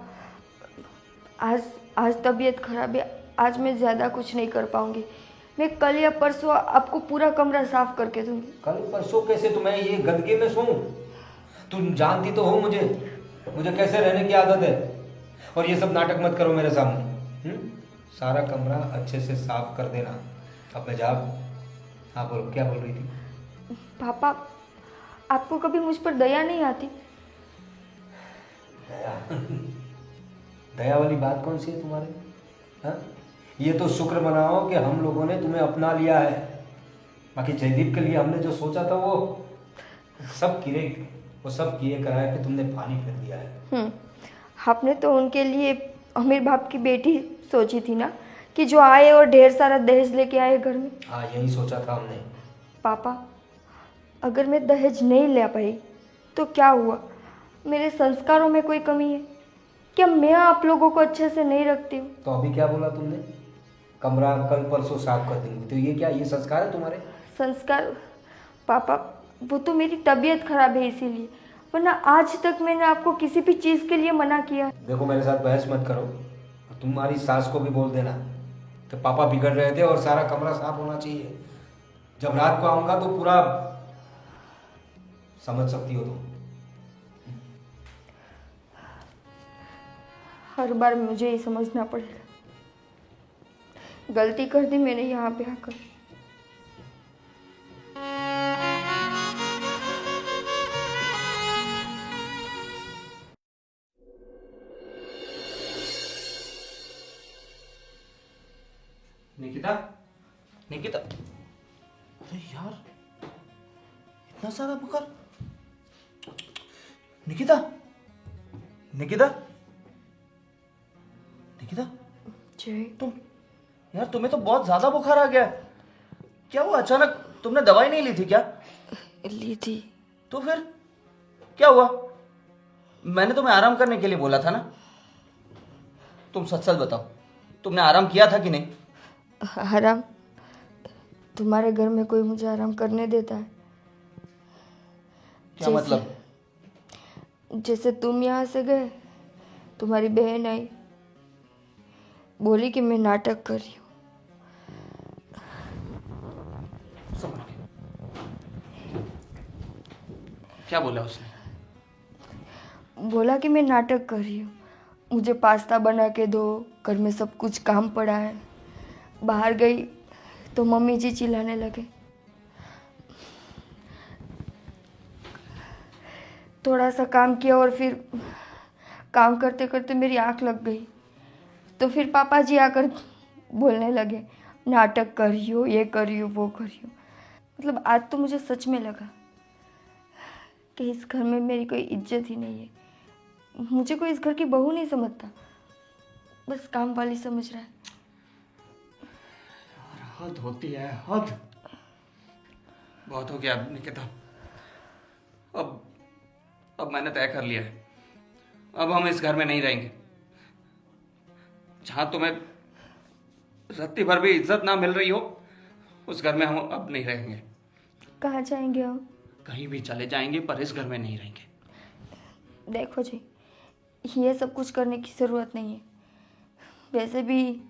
आज आज तबीयत खराब है, आज मैं ज़्यादा कुछ नहीं कर पाऊंगी। मैं कल या परसों आपको पूरा कमरा साफ करके दूंगी। कल परसों कैसे? तुम्हें ये गंदगी में सोऊं? तुम जानती तो हो मुझे कैसे रहने की आदत है। और ये सब नाटक मत करो मेरे सामने। सारा कमरा अच्छे से साफ कर देना। अब मैं जा। हाँ बोलो, क्या बोल रही थी? पापा, आपको कभी मुझ पर दया नहीं आती? दया? दया वाली बात कौन सी है तुम्हारे? हाँ, ये तो शुक्र मनाओ कि हम लोगों ने तुम्हें अपना लिया है। बाकी जयदीप के लिए हमने जो सोचा था वो सब किए कराए पे तुमने पानी फेर दिया है। आपने तो उनके लिए अमीर बाप की बेटी सोची थी ना, कि जो आए और ढेर सारा दहेज लेके आए घर में। हाँ, यही सोचा था हमने। पापा, अगर मैं दहेज नहीं ले पाई तो क्या हुआ? मेरे संस्कारों में कोई कमी है क्या? मैं आप लोगों को अच्छे से नहीं रखती हूँ? तो अभी क्या बोला तुमने? कमरा कल परसों साफ कर देंगे। तो ये क्या, ये संस्कार है तुम्हारे? संस्कार? पापा, वो तो मेरी तबीयत खराब है इसीलिए, वरना आज तक मैंने आपको किसी भी चीज़ के लिए मना किया। देखो, मेरे साथ बहस मत करो। तुम्हारी सास को भी बोल देना कि पापा बिगड़ रहे थे और सारा कमरा साफ होना चाहिए। जब रात को आऊंगा तो पूरा समझ सकती हो तुम। हर बार मुझे ही समझना पड़ेगा। गलती कर दी मैंने यहाँ पे आकर। निकिता, निकिता, अरे यार, इतना सारा बुखार। निकिता, निकिता, निकिता, जय, यार तुम्हें तो बहुत ज्यादा बुखार आ गया। क्या हुआ अचानक? तुमने दवाई नहीं ली थी क्या? ली थी। तो फिर क्या हुआ? मैंने तुम्हें आराम करने के लिए बोला था ना। तुम सच सच बताओ, तुमने आराम किया था कि नहीं? आराम? तुम्हारे घर में कोई मुझे आराम करने देता है? क्या मतलब? जैसे तुम यहाँ से गए, तुम्हारी बहन आई, बोली कि मैं नाटक कर रही हूँ। क्या बोला उसने? बोला कि मैं नाटक कर रही हूँ, मुझे पास्ता बना के दो, घर में सब कुछ काम पड़ा है। बाहर गई तो मम्मी जी चिल्लाने लगे। थोड़ा सा काम किया और फिर काम करते करते मेरी आँख लग गई, तो फिर पापा जी आकर बोलने लगे, नाटक कर रही हो, ये कर रही हो, वो कर रही हो। मतलब आज तो मुझे सच में लगा कि इस घर में मेरी कोई इज्जत ही नहीं है। मुझे कोई इस घर की बहू नहीं समझता, बस काम वाली समझ रहा है। हद होती है, हद। बहुत हो गया निकिता। अब मैंने तय कर लिया है, अब हम इस घर में नहीं रहेंगे। जहां तुम्हें रत्ती भर भी इज्जत ना मिल रही हो, उस घर में हम अब नहीं रहेंगे। कहाँ जाएंगे हम? कहीं भी चले जाएंगे, पर इस घर में नहीं रहेंगे। देखो जी, ये सब कुछ करने की ज़रूरत नहीं है। वैसे भी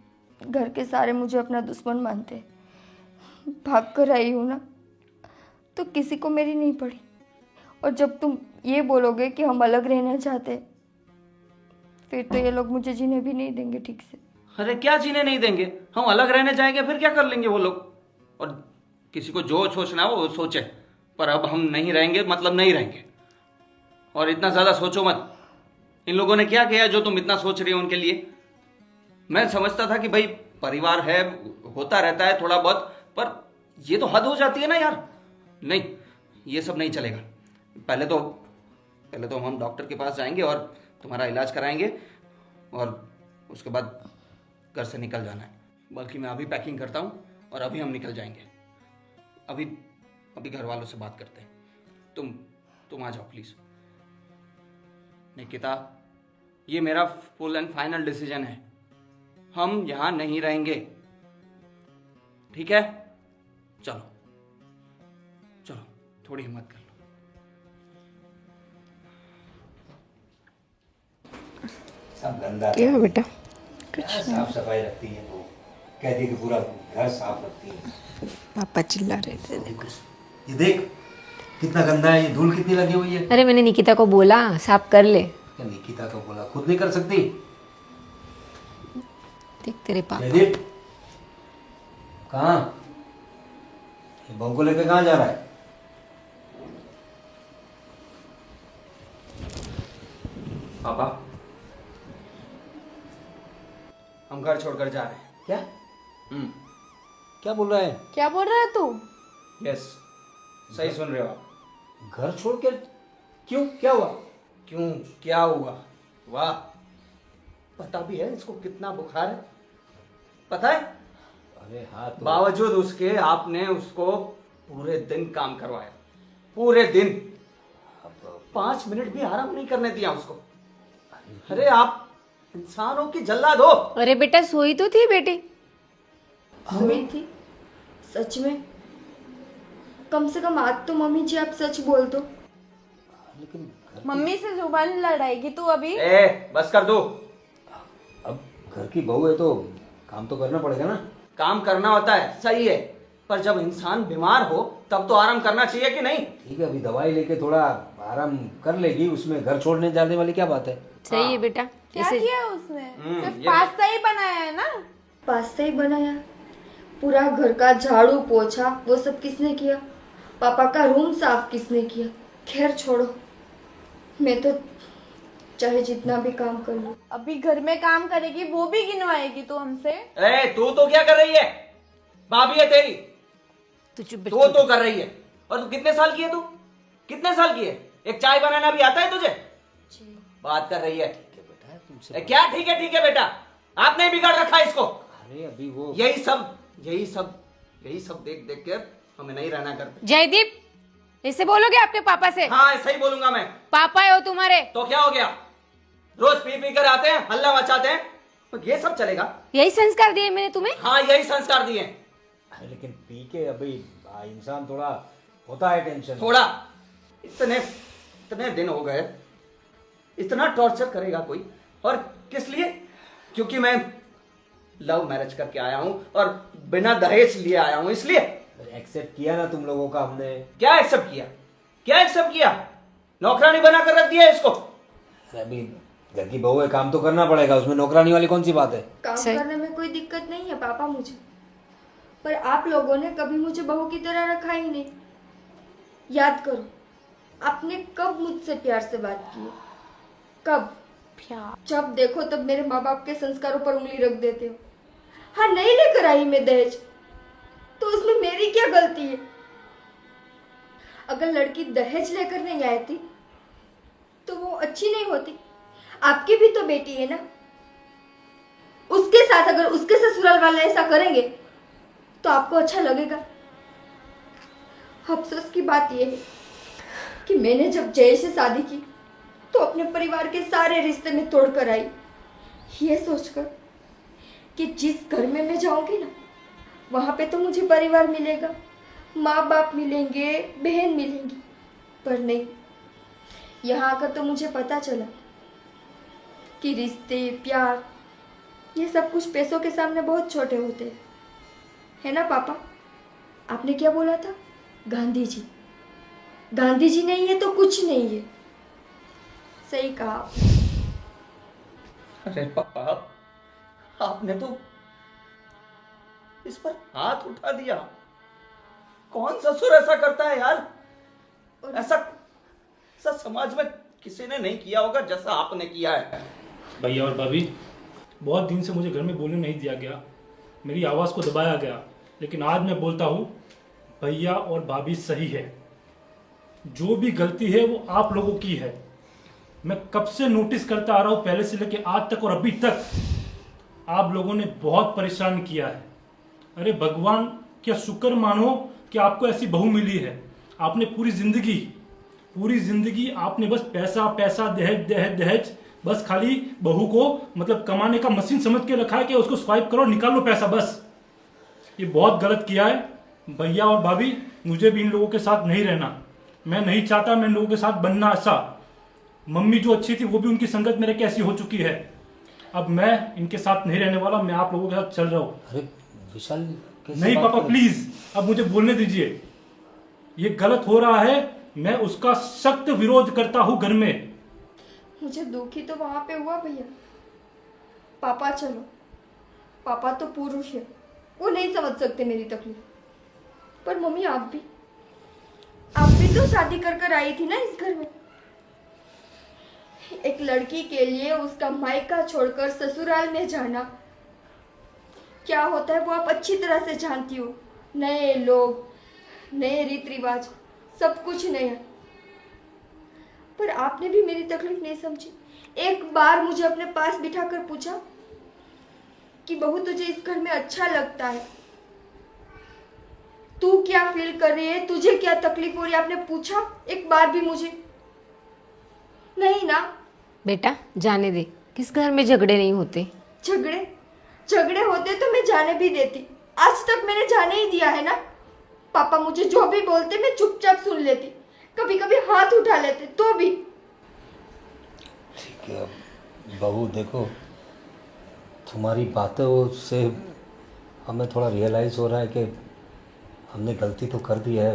घर के सारे मुझे अपना दुश्मन मानते हैं। भाग कर आई हूँ ना, तो किसी को मेरी नहीं पड़ी। और जब तुम ये बोलोगे कि हम अलग रहना चाहते हैं, फिर तो ये लोग मुझे जीने भी नहीं देंगे ठीक से। अरे क्या जीने नहीं देंगे? हम अलग रहने जाएंगे, फिर क्या कर लेंगे वो लोग? और किसी को जो सोचना है वो सोचे, पर अब हम नहीं रहेंगे, मतलब नहीं रहेंगे। और इतना ज्यादा सोचो मत। इन लोगों ने क्या किया जो तुम इतना सोच रही हो उनके लिए? मैं समझता था कि भाई परिवार है, होता रहता है थोड़ा बहुत, पर ये तो हद हो जाती है ना यार। नहीं, ये सब नहीं चलेगा। पहले तो हम डॉक्टर के पास जाएंगे और तुम्हारा इलाज कराएंगे, और उसके बाद घर से निकल जाना है। बल्कि मैं अभी पैकिंग करता हूँ और अभी हम निकल जाएंगे। अभी घर वालों से बात करते हैं। तुम आ जाओ प्लीज। निकिता, ये मेरा फुल एंड फाइनल डिसीजन है, हम यहाँ नहीं रहेंगे, ठीक है? चलो चलो, थोड़ी हिम्मत कर लो। सब गंदा क्या बेटा? क्या साफ सफाई रखती है वो, कहती है कि पूरा घर साफ रखती है। पापा चिल्ला रहे थे। ये देख कितना गंदा है, ये धूल कितनी लगी हुई है। अरे मैंने निकिता को बोला साफ कर ले। क्या निकिता को बोला, खुद नहीं कर सकती? देख तेरे पापा। जयदीप कहाँ, ये बहू को लेके कहाँ जा रहा है? पापा, हम घर छोड़कर जा रहे हैं। क्या हम्म, क्या बोल रहा है? क्या बोल रहा है तू? यस, सही सुन रहे हो आप। घर छोड़ के क्यों, क्या हुआ? क्यों, क्या हुआ? वाह, पता भी है इसको कितना बुखार है, पता है? अरे हाँ तो बावजूद उसके आपने उसको पूरे दिन काम करवाया, पूरे दिन 5 मिनट भी आराम नहीं करने दिया उसको। अरे आप इंसानों की जल्लाद हो। अरे बेटा सोई तो थी बेटी। सोई थी? सच में? कम से कम आज तो मम्मी जी आप सच बोल दो। लेकिन मम्मी से जुबान लड़ाएगी तू अभी? ए, बस कर दो। अब घर की बहू है तो काम तो करना पड़ेगा ना। काम करना होता है, सही है, पर जब इंसान बीमार हो तब तो आराम करना चाहिए कि नहीं? ठीक है, अभी दवाई लेके थोड़ा आराम कर लेगी, उसमें घर छोड़ने जाने वाली क्या बात है। सही है बेटा। क्या किया उसने? सिर्फ ये- पास्ता ही बनाया है ना? पास्ता ही बनाया, पूरा घर का झाड़ू पोछा वो सब किसने किया? पापा का रूम साफ किसने किया? खैर छोड़ो, मैं तो चाहे जितना भी काम कर लूं। अभी घर में काम करेगी वो भी गिनवाएगी तू हमसे? ए, तू तो क्या कर रही है? भाभी है तेरी, तू चुप तू तो कर रही है। और तू कितने साल की है? तू कितने साल की है? एक चाय बनाना भी आता है तुझे? बात कर रही है। बेटा तुमसे ए, क्या ठीक है बेटा, आपने बिगाड़ रखा है इसको। अरे अभी वो यही सब देख देख कर हमें नहीं रहना करते। जयदीप ऐसे बोलोगे आपके पापा से? हाँ, ऐसा ही बोलूंगा मैं। पापा है वो तुम्हारे। तो क्या हो गया, रोज पी पी कर आते हैं, हल्ला मचाते हैं, तो ये सब चलेगा? यही संस्कार दिए मैंने तुम्हें। हाँ, यही संस्कार दिए। अरे लेकिन पी के अभी इंसान थोड़ा होता है टेंशन। थोड़ा, इतने दिन हो गए, इतना टॉर्चर करेगा कोई? और किस लिए? क्योंकि मैं लव मैरिज करके आया हूं और बिना दहेज लिए आया हूं, इसलिए। एक्सेप्ट किया ना तुम लोगों का हमने। क्या एक्सेप्ट किया? क्या एक्सेप्ट किया? नौकरानी बना कर रख दिया इसको। अभी घर की बहू है, काम तो करना पड़ेगा, उसमें नौकरानी वाली कौन सी बात है। काम करने में कोई दिक्कत नहीं है पापा मुझे, पर आप लोगों ने कभी मुझे बहू की तरह रखा ही नहीं। याद करो, आपने कब मुझसे प्यार से बात की है? कब? जब देखो तब मेरे माँ बाप के संस्कारों पर उंगली रख देते हो। हाँ, नहीं लेकर आई मैं दहेज, तो उसमें मेरी क्या गलती है? अगर लड़की दहेज लेकर नहीं आई थी तो वो अच्छी नहीं होती। आपकी भी तो बेटी है ना, उसके साथ अगर उसके ससुराल वाले ऐसा करेंगे तो आपको अच्छा लगेगा? अफसोस की बात यह है कि मैंने जब जय से शादी की तो अपने परिवार के सारे रिश्ते में तोड़कर आई, ये सोचकर कि जिस घर में मैं जाऊंगी ना वहां पे तो मुझे परिवार मिलेगा, माँ बाप मिलेंगे, बहन मिलेंगी। पर नहीं, यहाँ आकर तो मुझे पता चला कि रिश्ते, प्यार, ये सब कुछ पैसों के सामने बहुत छोटे होते हैं, है ना पापा? आपने क्या बोला था? गांधी जी। गांधी जी नहीं है तो कुछ नहीं है। सही कहा। अरे पापा, आपने तो इस पर हाथ उठा दिया। कौन ससुर ऐसा करता है यार? ऐसा समाज में किसी ने नहीं किया होगा जैसा आपने किया है। भैया और भाभी, बहुत दिन से मुझे घर में बोलने नहीं दिया गया, मेरी आवाज़ को दबाया गया, लेकिन आज मैं बोलता हूँ, भैया और भाभी सही है। जो भी गलती है वो आप लोगों की है। मैं कब से नोटिस करता आ रहा हूँ, पहले से लेके आज तक, और अभी तक आप लोगों ने बहुत परेशान किया है। अरे भगवान क्या शुक्र मानो कि आपको ऐसी बहू मिली है। आपने पूरी जिंदगी आपने बस पैसा पैसा, दहेज दहेज दहेज, बस खाली बहू को मतलब कमाने का मशीन समझ के रखा है कि उसको स्वाइप करो निकाल लो पैसा बस। ये बहुत गलत किया है भैया और भाभी। मुझे भी इन लोगों के साथ नहीं रहना, मैं नहीं चाहता मैं इन लोगों के साथ बनना ऐसा। मम्मी जो अच्छी थी वो भी उनकी संगत मेरे कैसी हो चुकी है। अब मैं इनके साथ नहीं रहने वाला, मैं आप लोगों के साथ चल रहा हूँ। अरे विशाल नहीं पापा प्लीज अब मुझे बोलने दीजिए, ये गलत हो रहा है, मैं उसका सख्त विरोध करता हूँ घर में। मुझे दुखी तो वहां पे हुआ भैया। पापा चलो, पापा तो पुरुष है, वो नहीं समझ सकते मेरी तकलीफ। पर मम्मी आप भी तो शादी कर कर आई थी ना इस घर में। एक लड़की के लिए उसका मायका छोड़कर ससुराल में जाना क्या होता है वो आप अच्छी तरह से जानती हो। नए लोग, नए रीत रिवाज, सब कुछ नया। पर आपने भी मेरी तकलीफ नहीं समझी। एक बार मुझे अपने पास बिठाकर पूछा कि बहू तुझे इस घर में अच्छा लगता है, तू क्या फील कर रही है, तुझे क्या तकलीफ हो रही है, आपने पूछा एक बार भी मुझे? नहीं ना। बेटा जाने दे, किस घर में झगड़े नहीं होते। झगड़े होते तो मैं जाने भी देती, आज तक मैंने जाने ही दिया है ना। पापा मुझे जो भी बोलते मैं चुपचाप सुन लेती, कभी कभी हाथ उठा लेते तो भी। ठीक है बहू, देखो तुम्हारी बातों से हमें थोड़ा रियलाइज़ हो रहा है कि हमने गलती तो कर दी है।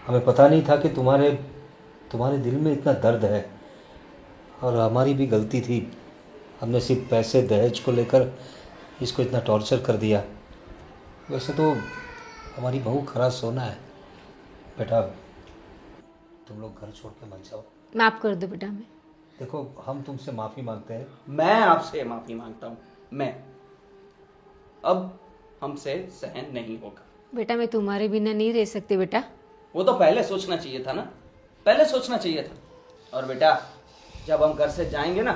हमें पता नहीं था कि तुम्हारे दिल में इतना दर्द है, और हमारी भी गलती थी। हमने सिर्फ पैसे दहेज को लेकर इसको इतना टॉर्चर कर दिया। वैसे तो हमारी बहू खरा सोना है। बेटा तुम लोग घर छोड़ के मत जाओ। माफ कर दो बेटा। मैं देखो हम तुमसे माफ़ी मांगते हैं। मैं आपसे माफी मांगता हूँ। मैं अब हमसे सहन नहीं होगा। बेटा मैं तुम्हारे बिना नहीं रह सकती बेटा। वो तो पहले सोचना चाहिए था ना, पहले सोचना चाहिए था। और बेटा जब हम घर से जाएंगे ना,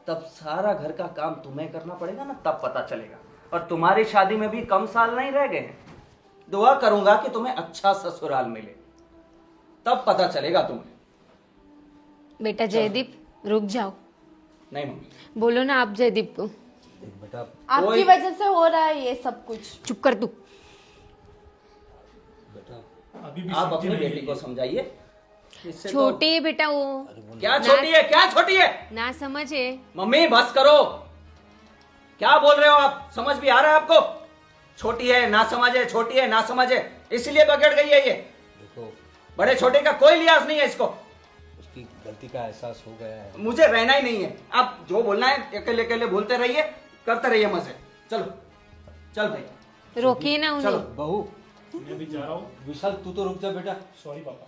तब सारा घर का काम तुम्हें करना पड़ेगा ना, तब पता चलेगा। और तुम्हारी शादी में भी कम साल नहीं रह गए हैं। दुआ करूंगा कि तुम्हें अच्छा ससुराल मिले, तब पता चलेगा तुम्हें। बेटा जयदीप रुक जाओ। नहीं मम्मी, बोलो ना आप जयदीप को। देख बेटा, आपकी वजह से हो रहा है ये सब कुछ। चुप कर तू। बेटा अभी भी आप समझी अपनी नहीं बेटी को समझाइए। इससे छोटी है बेटा वो। क्या छोटी है, क्या छोटी है? ना समझे। मम्मी बस करो, क्या बोल रहे हो आप? समझ भी आ रहा है आपको? छोटी है ना समझे, छोटी है ना समझे, इसलिए बगड़ गई है ये। देखो बड़े छोटे का कोई लिहाज नहीं है इसको। उसकी गलती का एहसास हो गया है। मुझे रहना ही नहीं है। आप जो बोलना है अकेले अकेले बोलते रहिए, करते रहिए मजे। चलो चल भाई, रोकिए ना चलो उन्हें। बहू मैं भी जा रहा हूँ। विशाल तू तो रुक जा बेटा। सॉरी पापा।